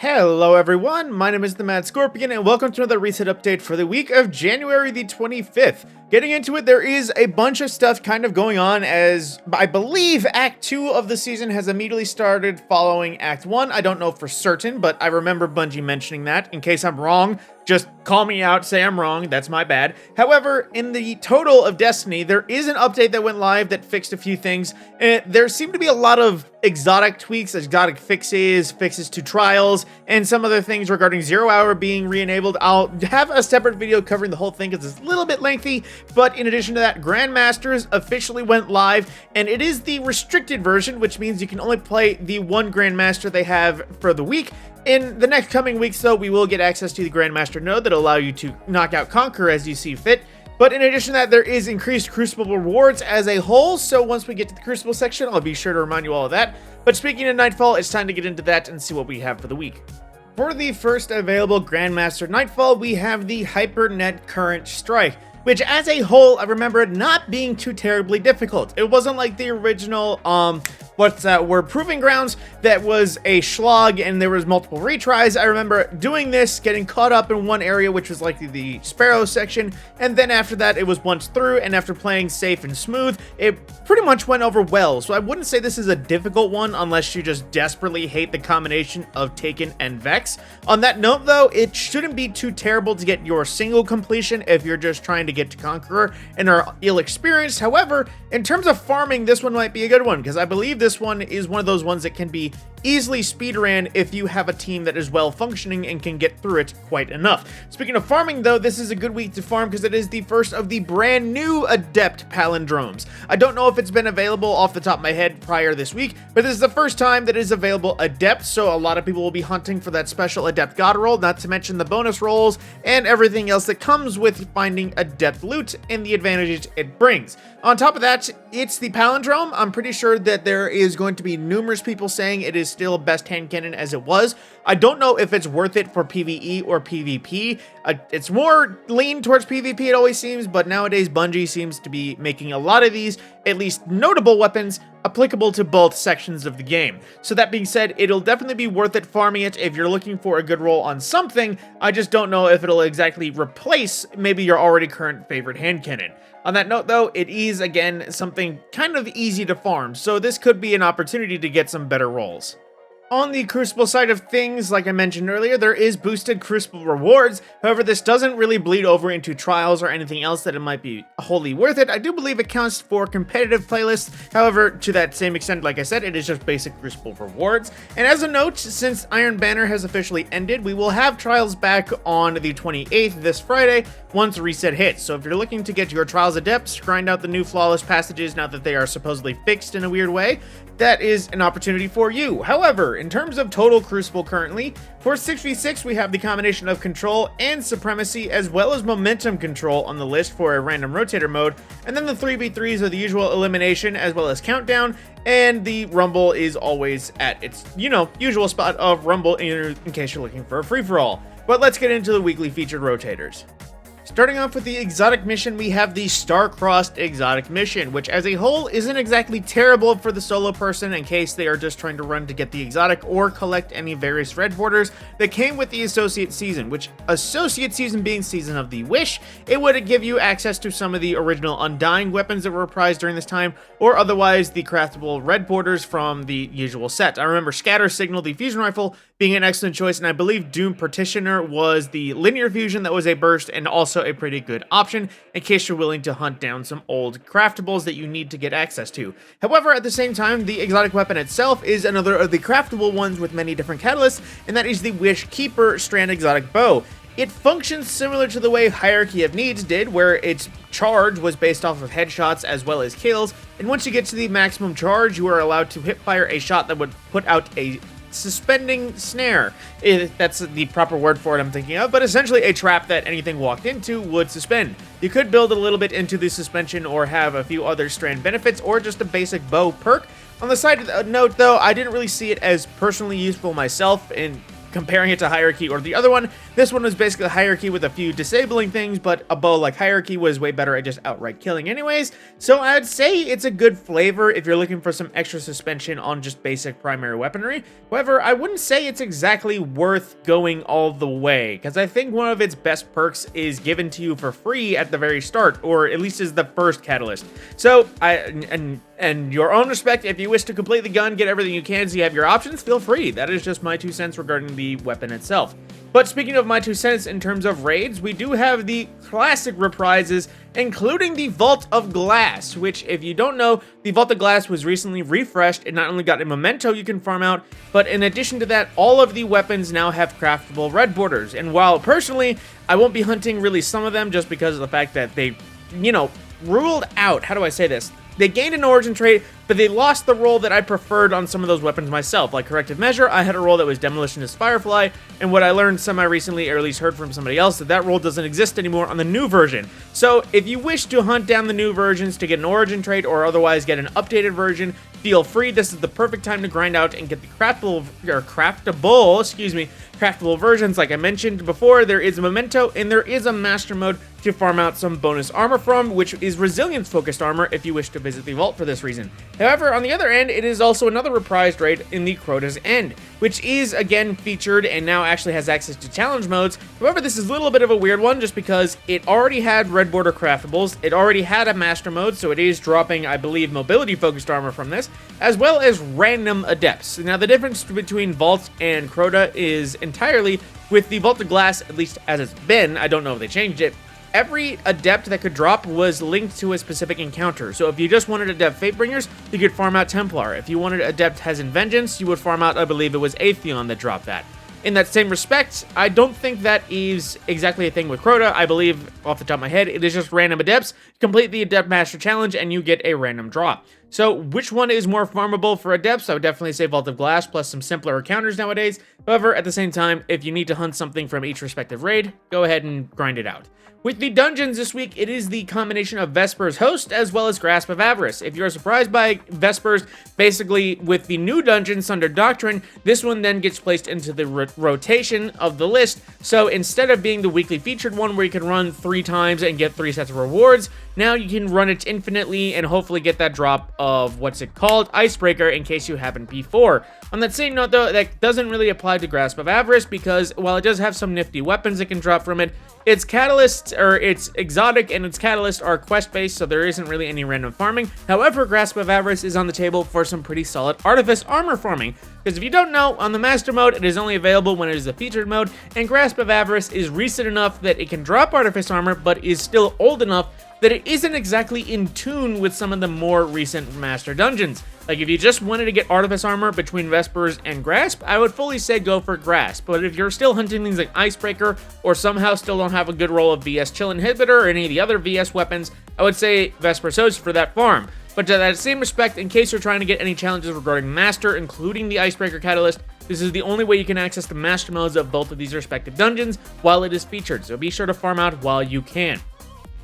Hello everyone, my name is the Mad Scorpion and welcome to another reset update for the week of January the 25th. Getting into it, there is a bunch of stuff kind of going on as I believe Act 2 of the season has immediately started following Act 1. I don't know for certain, but I remember Bungie mentioning that. In case I'm wrong, just call me out, say I'm wrong, that's my bad. However, in the total of Destiny, there is an update that went live that fixed a few things. There seem to be a lot of exotic tweaks, exotic fixes to trials, and some other things regarding 0 Hour being re-enabled. I'll have a separate video covering the whole thing because it's a little bit lengthy, but in addition to that, Grandmasters officially went live, and it is the restricted version, which means you can only play the one Grandmaster they have for the week. In the next coming weeks, though, we will get access to the Grandmaster node that'll allow you to knock out Conqueror as you see fit. But in addition to that, there is increased Crucible rewards as a whole, so once we get to the Crucible section, I'll be sure to remind you all of that. But speaking of Nightfall, it's time to get into that and see what we have for the week. For the first available Grandmaster Nightfall, we have the HyperNet Current Strike, which as a whole, I remember it not being too terribly difficult. It wasn't like the original, Proving Grounds that was a slog and there was multiple retries. I remember doing this, getting caught up in one area, which was like the Sparrow section, and then after that, it was once through, and after playing safe and smooth, it pretty much went over well. So I wouldn't say this is a difficult one unless you just desperately hate the combination of Taken and Vex. On that note, though, it shouldn't be too terrible to get your single completion if you're just trying to get to Conqueror and are ill-experienced. However, in terms of farming, this one might be a good one, because I believe this one is one of those ones that can be easily speedran if you have a team that is well functioning and can get through it quite enough. Speaking of farming, though, this is a good week to farm because it is the first of the brand new Adept Palindromes. I don't know if it's been available off the top of my head prior this week, but this is the first time that it is available Adept, so a lot of people will be hunting for that special Adept God roll, not to mention the bonus rolls and everything else that comes with finding Adept loot and the advantages it brings. On top of that, it's the Palindrome. I'm pretty sure that there is going to be numerous people saying it is still best hand cannon as it was. I don't know if it's worth it for PvE or PvP. It's more lean towards PvP, it always seems, but nowadays Bungie seems to be making a lot of these, at least notable weapons, applicable to both sections of the game. So that being said, it'll definitely be worth it farming it if you're looking for a good roll on something. I just don't know if it'll exactly replace maybe your already current favorite hand cannon. On that note, though, it is, again, something kind of easy to farm, so this could be an opportunity to get some better rolls. On the Crucible side of things, like I mentioned earlier, there is boosted Crucible rewards. However, this doesn't really bleed over into trials or anything else that it might be wholly worth it. I do believe it counts for competitive playlists. However, to that same extent, like I said, it is just basic Crucible rewards. And as a note, since Iron Banner has officially ended, we will have trials back on the 28th this Friday once reset hits. So if you're looking to get your Trials Adepts, grind out the new flawless passages now that they are supposedly fixed in a weird way, that is an opportunity for you. However, in terms of total Crucible currently, for 6v6 we have the combination of Control and Supremacy as well as Momentum Control on the list for a random rotator mode, and then the 3v3s are the usual Elimination as well as Countdown, and the Rumble is always at its, usual spot of Rumble in case you're looking for a free-for-all. But let's get into the weekly featured rotators. Starting off with the exotic mission, we have the Star-Crossed exotic mission, which as a whole isn't exactly terrible for the solo person in case they are just trying to run to get the exotic or collect any various red borders that came with the Associate Season, which Associate Season being Season of the Wish, it would give you access to some of the original Undying weapons that were prized during this time, or otherwise the craftable red borders from the usual set. I remember Scatter Signal, the fusion rifle, being an excellent choice, and I believe Doom Partitioner was the linear fusion that was a burst and also a pretty good option in case you're willing to hunt down some old craftables that you need to get access to. However, at the same time, the exotic weapon itself is another of the craftable ones with many different catalysts, and that is the Wish Keeper Strand Exotic Bow. It functions similar to the way Hierarchy of Needs did, where its charge was based off of headshots as well as kills, and once you get to the maximum charge, you are allowed to hipfire a shot that would put out a suspending snare. That's the proper word for it I'm thinking of, but essentially a trap that anything walked into would suspend. You could build a little bit into the suspension or have a few other strand benefits or just a basic bow perk. On the side note though, I didn't really see it as personally useful myself in comparing it to Hierarchy or the other one, this one was basically Hierarchy with a few disabling things, but a bow like Hierarchy was way better at just outright killing anyways. So I'd say it's a good flavor if you're looking for some extra suspension on just basic primary weaponry. However, I wouldn't say it's exactly worth going all the way, because I think one of its best perks is given to you for free at the very start, or at least is the first catalyst. So and your own respect, if you wish to complete the gun, get everything you can so you have your options, feel free. That is just my 2 cents regarding the weapon itself. But speaking of my 2 cents in terms of raids, we do have the classic reprises, including the Vault of Glass, which, if you don't know, the Vault of Glass was recently refreshed and not only got a memento you can farm out, but in addition to that, all of the weapons now have craftable red borders. And while personally, I won't be hunting really some of them just because of the fact that they, ruled out, how do I say this? They gained an origin trait, but they lost the role that I preferred on some of those weapons myself. Like Corrective Measure, I had a role that was Demolitionist Firefly, and what I learned semi-recently, or at least heard from somebody else, that role doesn't exist anymore on the new version. So if you wish to hunt down the new versions to get an origin trait or otherwise get an updated version, feel free. This is the perfect time to grind out and get the craftable versions. Like I mentioned before, there is a memento and there is a master mode to farm out some bonus armor from, which is resilience focused armor if you wish to visit the vault for this reason. However, on the other end, it is also another reprised raid in the Crota's End, which is again featured and now actually has access to challenge modes. However, this is a little bit of a weird one just because it already had red border craftables, it already had a master mode, so it is dropping, I believe, mobility focused armor from this, as well as random adepts. Now, the difference between Vault and Crota is entirely with the Vault of Glass, at least as it's been. I don't know if they changed it. Every adept that could drop was linked to a specific encounter. So if you just wanted Adept Fatebringers, you could farm out Templar. If you wanted Adept Hezen Vengeance, you would farm out, I believe it was Atheon that dropped that. In that same respect, I don't think that is exactly a thing with Crota. I believe, off the top of my head, it is just random adepts. Complete the Adept Master Challenge and you get a random draw. So which one is more farmable for adepts? I would definitely say Vault of Glass plus some simpler encounters nowadays. However, at the same time, if you need to hunt something from each respective raid, go ahead and grind it out. With the dungeons this week, it is the combination of Vesper's Host as well as Grasp of Avarice. If you're surprised by Vespers, basically with the new dungeons under Doctrine, this one then gets placed into the rotation of the list. So instead of being the weekly featured one where you can run 3 times and get 3 sets of rewards, now you can run it infinitely and hopefully get that drop of, what's it called, Icebreaker, in case you haven't before. On that same note though, that doesn't really apply to Grasp of Avarice because while it does have some nifty weapons that can drop from it, its catalyst, or its exotic and its catalyst are quest-based, so there isn't really any random farming. However, Grasp of Avarice is on the table for some pretty solid Artifice armor farming. Because if you don't know, on the Master mode, it is only available when it is the featured mode, and Grasp of Avarice is recent enough that it can drop Artifice armor, but is still old enough that it isn't exactly in tune with some of the more recent Master dungeons. Like, if you just wanted to get Artifice armor between Vespers and Grasp, I would fully say go for Grasp. But if you're still hunting things like Icebreaker, or somehow still don't have a good roll of VS Chill Inhibitor or any of the other VS weapons, I would say Vesper's Host for that farm. But to that same respect, in case you're trying to get any challenges regarding Master, including the Icebreaker Catalyst, this is the only way you can access the Master modes of both of these respective dungeons while it is featured, so be sure to farm out while you can.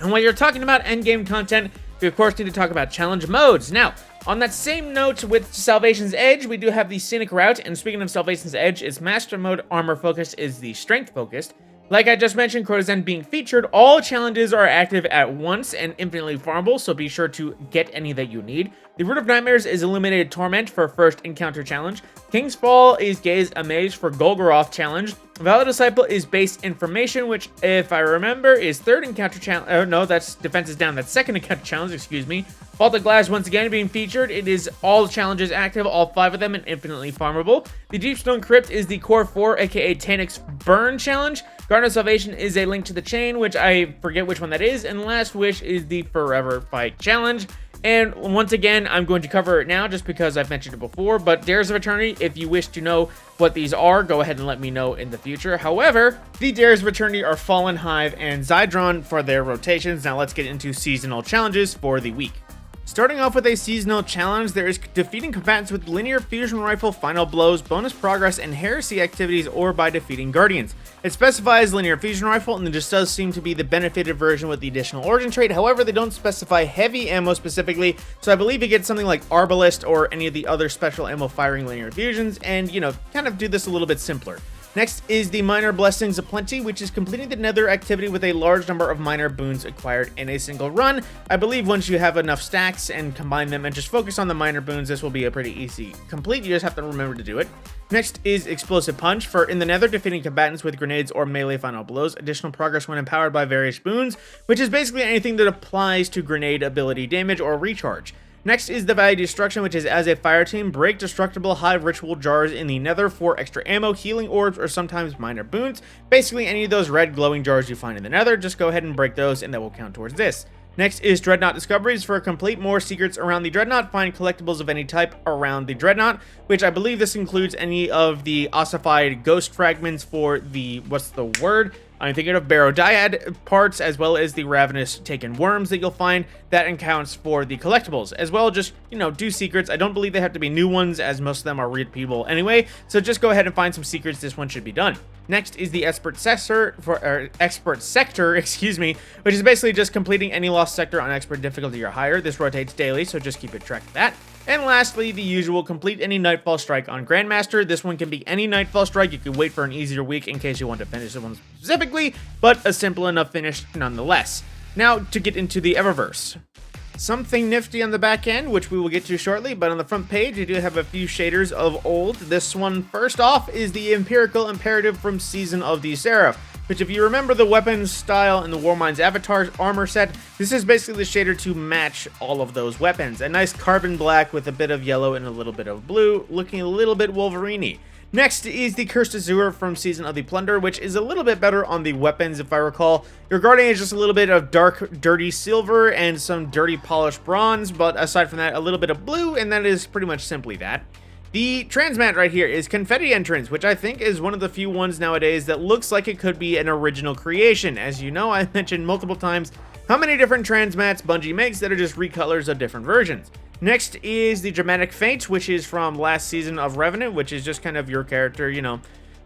And while you're talking about endgame content, we of course need to talk about challenge modes. Now, on that same note with Salvation's Edge, we do have the Scenic Route, and speaking of Salvation's Edge, its Master mode armor focus is the Strength focused. Like I just mentioned, Crota's End being featured, all challenges are active at once and infinitely farmable, so be sure to get any that you need. The Root of Nightmares is Illuminated Torment for first encounter challenge. King's Fall is Gaze Amaze for Golgoroth challenge. Valor Disciple is Base Information, which, if I remember, is third encounter challenge. Oh, no, that's Defense is Down. That's second encounter challenge, excuse me. Vault of Glass, once again, being featured. It is all challenges active, all 5 of them, and infinitely farmable. The Deepstone Crypt is the Core 4, aka Tanix Burn challenge. Garden of Salvation is a Link to the Chain, which I forget which one that is. And Last Wish is the Forever Fight challenge. And once again, I'm going to cover it now just because I've mentioned it before, but Dares of Eternity, if you wish to know what these are, go ahead and let me know in the future. However, the Dares of Eternity are Fallen Hive and Zydron for their rotations. Now let's get into seasonal challenges for the week. Starting off with a seasonal challenge, there is defeating combatants with linear fusion rifle final blows, bonus progress, and heresy activities, or by defeating guardians. It specifies linear fusion rifle, and this does seem to be the benefited version with the additional origin trait. However, they don't specify heavy ammo specifically, so I believe you get something like Arbalist or any of the other special ammo firing linear fusions, and kind of do this a little bit simpler. Next is the Minor Blessings of Plenty, which is completing the Nether activity with a large number of minor boons acquired in a single run. I believe once you have enough stacks and combine them and just focus on the minor boons, this will be a pretty easy complete. You just have to remember to do it. Next is Explosive Punch for in the Nether, defeating combatants with grenades or melee final blows. Additional progress when empowered by various boons, which is basically anything that applies to grenade ability damage or recharge. Next is the Value Destruction, which is as a fire team, break destructible hive ritual jars in the Nether for extra ammo, healing orbs, or sometimes minor boons. Basically, any of those red glowing jars you find in the Nether, just go ahead and break those, and that will count towards this. Next is Dreadnought Discoveries for complete more secrets around the Dreadnought. Find collectibles of any type around the Dreadnought, which I believe this includes any of the ossified ghost fragments for the, what's the word? I'm thinking of Barodiad parts, as well as the ravenous taken worms that you'll find. That accounts for the collectibles, as well. Just, do secrets. I don't believe they have to be new ones, as most of them are repeatable anyway. So just go ahead and find some secrets. This one should be done. Next is the Expert Sector, which is basically just completing any lost sector on Expert difficulty or higher. This rotates daily, so just keep it track of that. And lastly, the usual, complete any Nightfall Strike on Grandmaster. This one can be any Nightfall Strike. You can wait for an easier week in case you want to finish this one specifically, but a simple enough finish nonetheless. Now, to get into the Eververse. Something nifty on the back end, which we will get to shortly, but on the front page, you do have a few shaders of old. This one, first off, is the Empirical Imperative from Season of the Seraph, which, if you remember the weapons style in the Warmind's Avatar's armor set, this is basically the shader to match all of those weapons. A nice carbon black with a bit of yellow and a little bit of blue, looking a little bit Wolverine-y. Next is the Cursed Azure from Season of the Plunder, which is a little bit better on the weapons, if I recall. Your Guardian is just a little bit of dark, dirty silver and some dirty polished bronze, but aside from that, a little bit of blue, and that is pretty much simply that. The transmat right here is Confetti Entrance, which I think is one of the few ones nowadays that looks like it could be an original creation. As you know, I've mentioned multiple times how many different transmats Bungie makes that are just recolors of different versions. Next is the Dramatic Feint, which is from last season of Revenant, which is just kind of your character,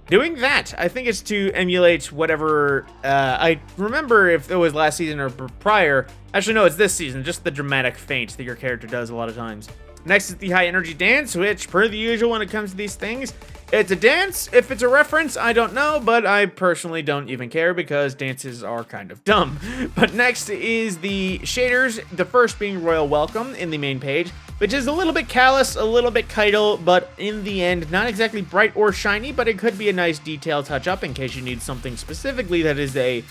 doing that. I think it's to emulate whatever, I remember if it was last season or prior. Actually, no, it's this season, just the Dramatic Feint that your character does a lot of times. Next is the High Energy Dance, which, per the usual when it comes to these things, it's a dance. If it's a reference, I don't know, but I personally don't even care because dances are kind of dumb. But next is the shaders, the first being Royal Welcome in the main page, which is a little bit callous, a little bit chital, but in the end, not exactly bright or shiny, but it could be a nice detail touch-up in case you need something specifically that is a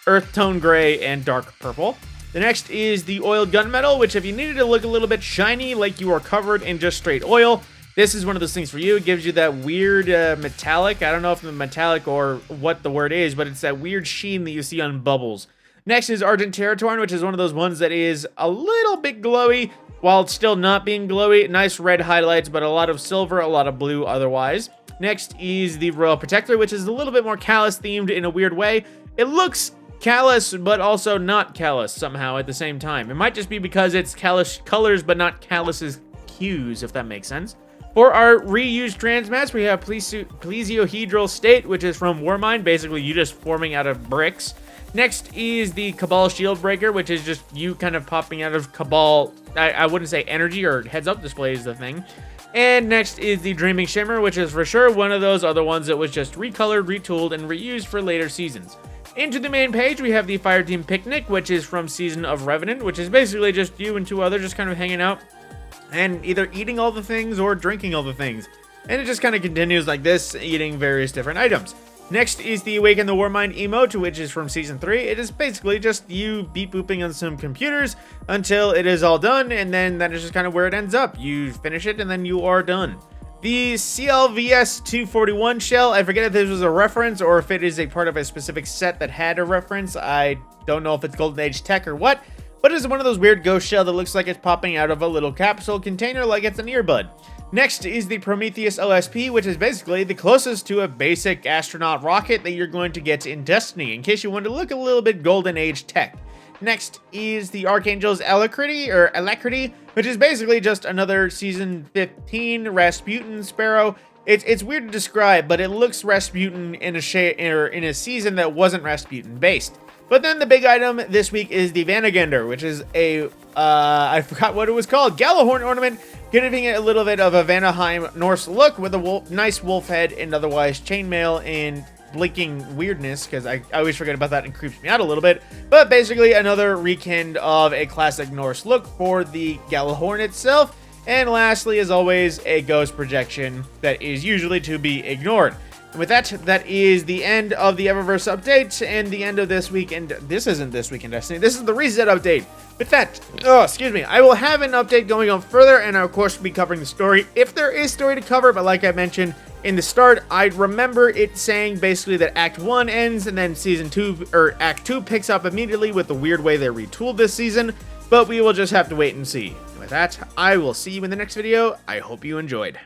earth tone gray and dark purple. The next is the Oiled Gunmetal, which if you needed to look a little bit shiny, like you are covered in just straight oil, this is one of those things for you. It gives you that weird metallic, I don't know if it's metallic or what the word is, but it's that weird sheen that you see on bubbles. Next is Argent Territorn, which is one of those ones that is a little bit glowy, while it's still not being glowy. Nice red highlights, but a lot of silver, a lot of blue otherwise. Next is the Royal Protector, which is a little bit more callous themed in a weird way. It looks callous, but also not callous somehow at the same time. It might just be because it's callous colors, but not callous's hues, if that makes sense. For our reused transmats, we have Plesiohedral State, which is from Warmind, basically you just forming out of bricks. Next is the Cabal Shield Breaker, which is just you kind of popping out of Cabal, I wouldn't say energy or heads-up display is the thing. And next is the Dreaming Shimmer, which is for sure one of those other ones that was just recolored, retooled, and reused for later seasons. Into the main page, we have the Fireteam Picnic, which is from Season of Revenant, which is basically just you and two others just kind of hanging out and either eating all the things or drinking all the things. And it just kind of continues like this, eating various different items. Next is the Awaken the Warmind emote, which is from Season 3. It is basically just you beep-booping on some computers until it is all done, and then that is just kind of where it ends up. You finish it, and then you are done. The CLVS 241 shell, I forget if this was a reference or if it is a part of a specific set that had a reference. I don't know if it's Golden Age tech or what, but it's one of those weird ghost shell that looks like it's popping out of a little capsule container like it's an earbud. Next is the Prometheus OSP, which is basically the closest to a basic astronaut rocket that you're going to get in Destiny, in case you want to look a little bit Golden Age tech. Next is the Archangel's Alacrity, which is basically just another Season 15 Rasputin Sparrow. It's weird to describe, but it looks Rasputin in a season that wasn't Rasputin based. But then the big item this week is the Vanagander, which is a, I forgot what it was called, Gallahorn ornament, giving it a little bit of a Vanaheim Norse look with a nice wolf head and otherwise chainmail and blinking weirdness, because I always forget about that and creeps me out a little bit. But basically another rekind of a classic Norse look for the Gjallarhorn itself. And lastly, as always, a ghost projection that is usually to be ignored. And with that, that is the end of the Eververse update and the end of this week. And this isn't This Week in Destiny. This is the reset update. With that, I will have an update going on further, and I, of course, will be covering the story if there is story to cover. But like I mentioned in the start, I remember it saying basically that Act 1 ends and then Season 2, or Act 2 picks up immediately with the weird way they retooled this season. But we will just have to wait and see. And with that, I will see you in the next video. I hope you enjoyed.